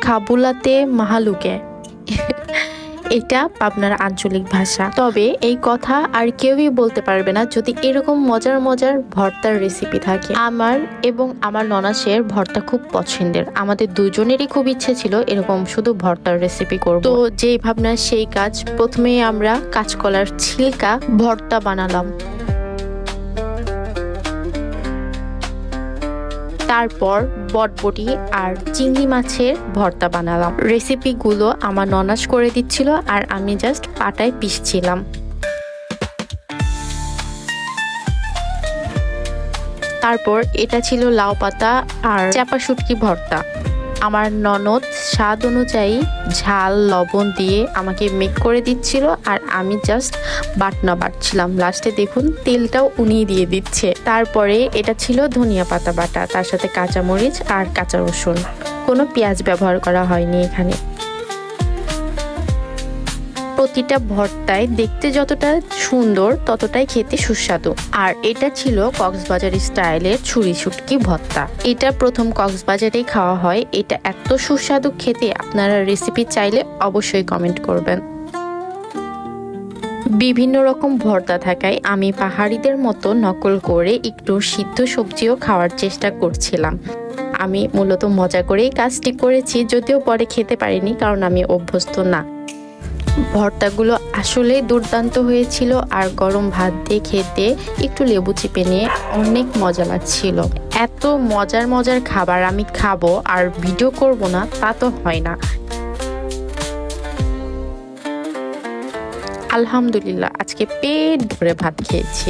খাবুলাতে মাহালুকে এটা পাবনার আঞ্চলিক ভাষা। তবে এই কথা আর কেউই বলতে পারবে না যদি এরকম মজার মজার ভর্তার রেসিপি থাকে। আমার এবং আমার ননাসের ভর্তা খুব পছন্দের। আমাদের দুজনেরই খুব ইচ্ছে ছিল এরকম শুধু ভর্তার রেসিপি করব। তো যেই ভাবনা সেই কাজ। প্রথমেই আমরা কাঁচকলার ছিলকা ভর্তা বানালাম। তারপর বটবটি আর চিংড়ি মাছের ভর্তা বানালাম। রেসিপিগুলো আমার ননাস করে দিচ্ছিল আর আমি জাস্ট পাটায় পিষছিলাম। তারপর এটা ছিল লাউ পাতা আর চাপা শুটকি ভর্তা। আমার ননদ স্বাদ অনুযায়ী ঝাল লবণ দিয়ে আমাকে মেক করে দিচ্ছিল আর আমি জাস্ট বাটনা বাটছিলাম। লাস্টে দেখুন তেলটাও উনিই দিয়ে দিচ্ছে। তারপরে এটা ছিল ধনিয়া পাতা বাটা, তার সাথে কাঁচামরিচ আর কাঁচা রসুন। কোনো পেঁয়াজ ব্যবহার করা হয়নি এখানে। প্রতিটা ভর্তায় দেখতে যতটা সুন্দর ততটাই খেতে সুস্বাদু। আর এটা ছিল কক্সবাজার স্টাইলের ছুরি শুটকি ভর্তা। এটা প্রথম কক্সবাজারেই খাওয়া হয়। এটা এত সুস্বাদু খেতে, আপনারা রেসিপি চাইলে অবশ্যই কমেন্ট করবেন। বিভিন্ন রকম ভর্তা থাকায় আমি পাহাড়িদের মতো নকল করে একটু সিদ্ধ সবজিও খাওয়ার চেষ্টা করছিলাম। আমি মূলত মজা করেই কাজটি করেছি, যদিও পরে খেতে পারিনি কারণ আমি অভ্যস্ত না। ভর্তাগুলো আসলে দুর্দান্ত হয়েছিল আর গরম ভাত দিয়ে খেতে একটু লেবু চিপে নিয়ে অনেক মজা লাগছিল। এত মজার মজার খাবার আমি খাবো আর ভিডিও করব না তা তো হয় না। আলহামদুলিল্লাহ আজকে পেট ভরে ভাত খেয়েছি।